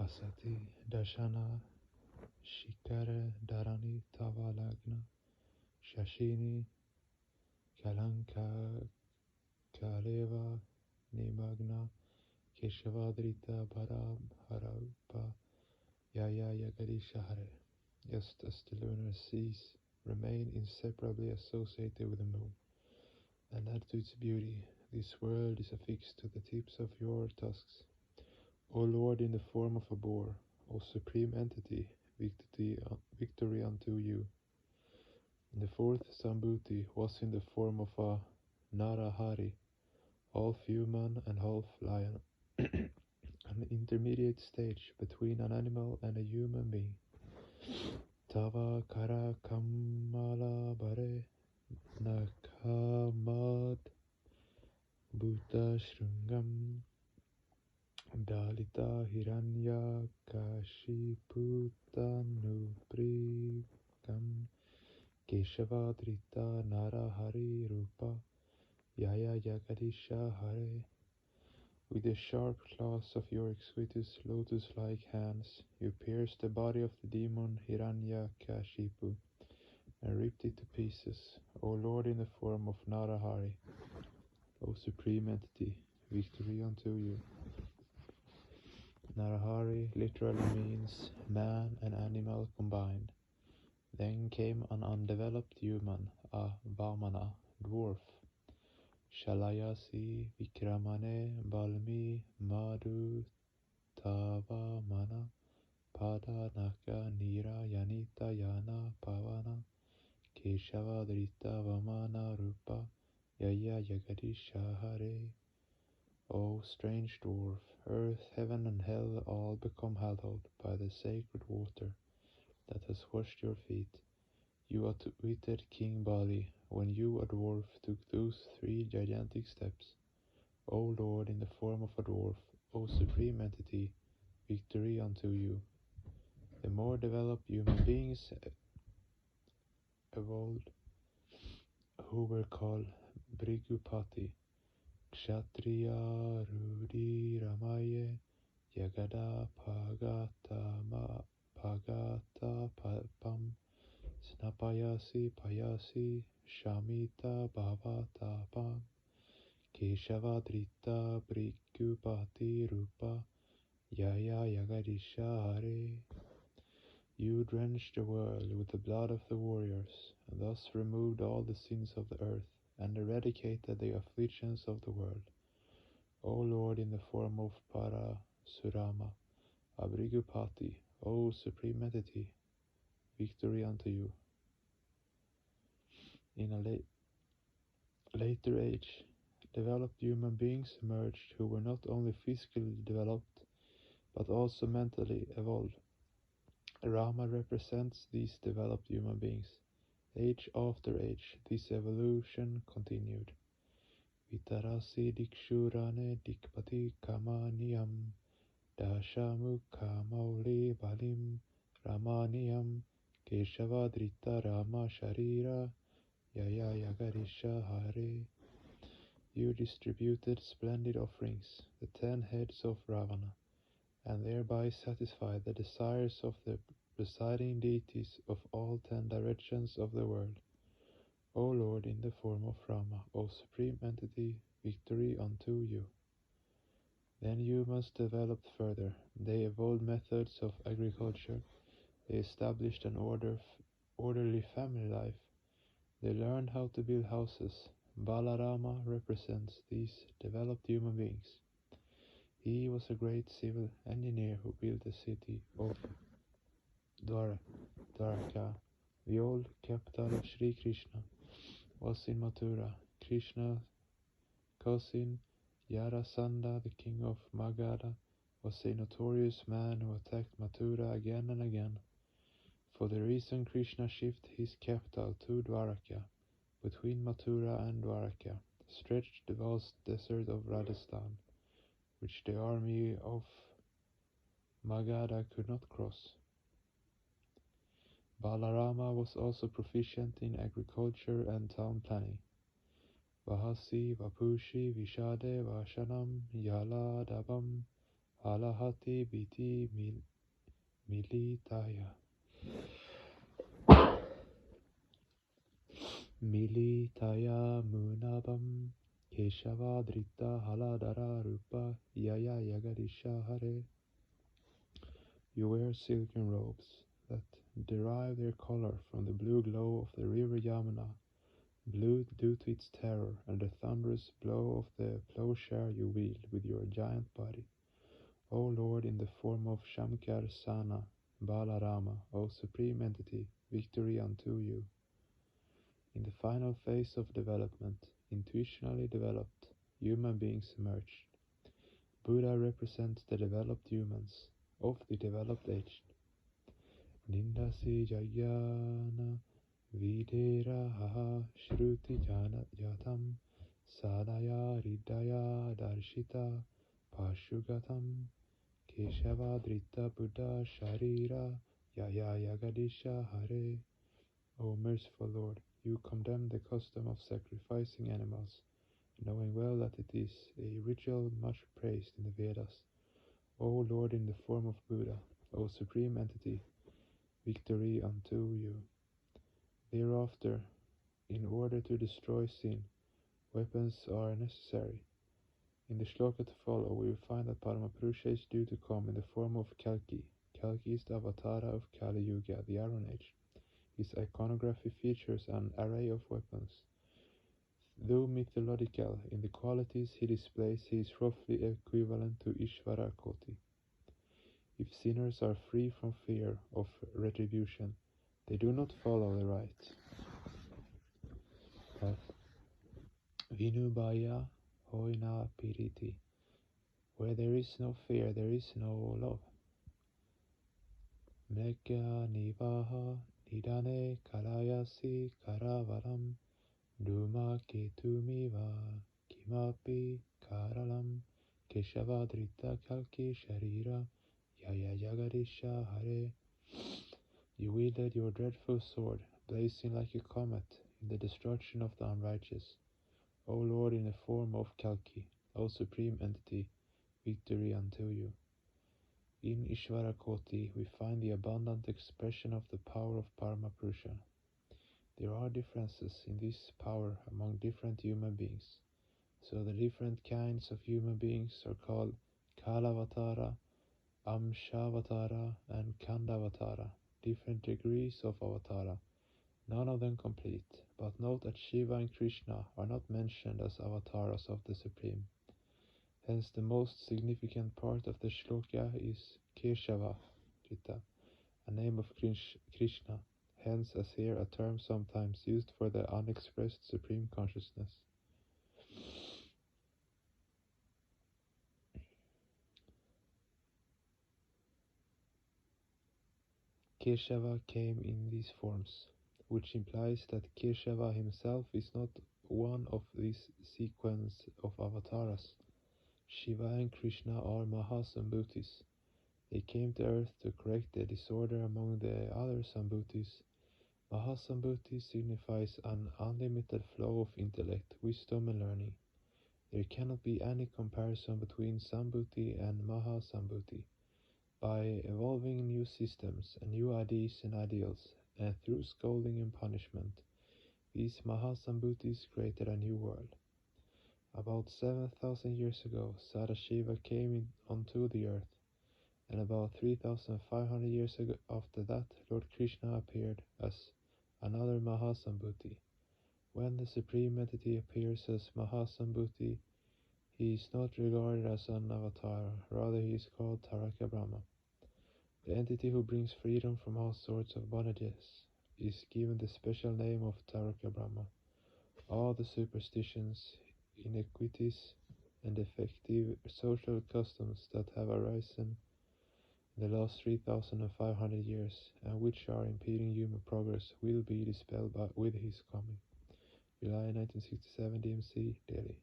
Asati Dashana Shikara Dharani Tavalagna Shashini Kalanka Kaleva Nimagna Keshavadrita Bharam Harapa Yaya Yagarisha Hare. Just as the lunar seas remain inseparably associated with the moon, and add to its beauty, this world is affixed to the tips of your tusks. O Lord, in the form of a boar, O Supreme Entity, victory unto you. The fourth Sambhuti was in the form of a Narahari, half human and half lion, an intermediate stage between an animal and a human being. Tava Kara Kamala Bare Nakamad Bhuta Shrungam Dalita Hiranya Kashiputanuprekam Keshavadrita Narahari Rupa Yaya Yagadisha Hare. With the sharp claws of your exquisite lotus-like hands, you pierced the body of the demon Hiranyakashipu and ripped it to pieces, O Lord, in the form of Narahari. O Supreme Entity, victory unto you. Narahari literally means man and animal combined. Then came an undeveloped human, a Vamana, dwarf. Shalayasi Vikramane Balmi Madhu Tavamana Pada Naka Nira Yanita Yana Pavana Keshavadrita Vamana Rupa Yaya Yagadisha Hare. O strange dwarf, earth, heaven and hell all become hallowed by the sacred water that has washed your feet. You outwitted King Bali when you, a dwarf, took those 3 gigantic steps. O Lord, in the form of a dwarf, O Supreme Entity, victory unto you. The more developed human beings evolved, who were called Brigupati, Kshatriya Rudi Ramaye Yagada Pagata Papam Snapayasi Payasi Shamita Bhavatapam Keshavadrita Brigupati Rupa Yaya Yagadisha Hare. You drenched the world with the blood of the warriors, and thus removed all the sins of the earth, and eradicated the afflictions of the world. O Lord, in the form of Parasurama, Abrigupati, O Supreme Entity, victory unto you. In a later age, developed human beings emerged who were not only physically developed, but also mentally evolved. Rama represents these developed human beings. Age after age, this evolution continued. Vitarasi Dikshurane Dikpati Kamaniyam Dashamu Kamauli Balim Ramaniyam Keshavadrita Rama Sharira Yaya Yagarisha Hare. You distributed splendid offerings, the 10 heads of Ravana, and thereby satisfied the desires of the presiding deities of all 10 directions of the world. O Lord, in the form of Rama, O Supreme Entity, victory unto you. Then humans developed further. They evolved methods of agriculture. They established an orderly family life. They learned how to build houses. Balarama represents these developed human beings. He was a great civil engineer who built the city of Dwarka. The old capital of Sri Krishna was in Mathura. Krishna's cousin Yarasandha, the king of Magadha, was a notorious man who attacked Mathura again and again. For the reason Krishna shifted his capital to Dwarka. Between Mathura and Dwarka stretched the vast desert of Rajasthan, which the army of Magadha could not cross. Balarama was also proficient in agriculture and town planning. Vahasi Vapushi Vishade Vashanam Yala Dabam alahati biti militaya. Militaya munabam Keshava Drita Haladara Rupa Yaya Yagadisha Hare. You wear silken robes that derive their color from the blue glow of the river Yamuna, blue due to its terror and the thunderous blow of the plowshare you wield with your giant body. O Lord, in the form of Shamkar Sana, Balarama, O Supreme Entity, victory unto you. In the final phase of development, intuitionally developed, human beings emerged. Buddha represents the developed humans of the developed age. Nindasi Jayana Videra Haha Shruti Jana Jatam Sadaya Ridaya Darshita Pashugatam Keshava Drita Buddha Sharira Yaya Yagadisha Hare. O merciful Lord, you condemn the custom of sacrificing animals, knowing well that it is a ritual much praised in the Vedas. O Lord, in the form of Buddha, O Supreme Entity, victory unto you. Thereafter, in order to destroy sin, weapons are necessary. In the shloka to follow, we will find that Paramapurusha is due to come in the form of Kalki. Kalki is the avatar of Kali Yuga, the Iron Age. His iconography features an array of weapons. Though mythological in the qualities he displays, he is roughly equivalent to Ishvara Koti. If sinners are free from fear of retribution, they do not follow the right path. Vinubhaya hoina piriti. Where there is no fear, there is no love. Megha nivaha nidane kalayasi karavaram Duma ketumiva kimapi karalam Keshavadrita kalki sharira Yaya Yagadisha Hare. You wielded your dreadful sword, blazing like a comet in the destruction of the unrighteous. O Lord, in the form of Kalki, O Supreme Entity, victory unto you. In Ishvara Koti we find the abundant expression of the power of Paramapurusha. There are differences in this power among different human beings, so the different kinds of human beings are called Kalavatara, Amshavatara, and Kandavatara, different degrees of Avatara, none of them complete, but note that Shiva and Krishna are not mentioned as avatars of the Supreme. Hence the most significant part of the shloka is Keshava, a name of Krishna, hence as here a term sometimes used for the unexpressed Supreme Consciousness. Keshava came in these forms, which implies that Keshava himself is not one of this sequence of avatars. Shiva and Krishna are Mahasambhutis. They came to earth to correct the disorder among the other Sambhutis. Mahasambhuti signifies an unlimited flow of intellect, wisdom and learning. There cannot be any comparison between Sambhuti and Mahasambhuti. By evolving new systems and new ideas and ideals, and through scolding and punishment, these Mahasambhutis created a new world. About 7,000 years ago, Sadashiva came onto the earth, and about 3,500 years ago after that, Lord Krishna appeared as another Mahasambhuti. When the Supreme Entity appears as Mahasambhuti, he is not regarded as an avatar, rather he is called Taraka Brahma. The entity who brings freedom from all sorts of bondages is given the special name of Taraka Brahma. All the superstitions, inequities, and defective social customs that have arisen in the last 3,500 years and which are impeding human progress will be dispelled with his coming. July 1967, DMC, Delhi.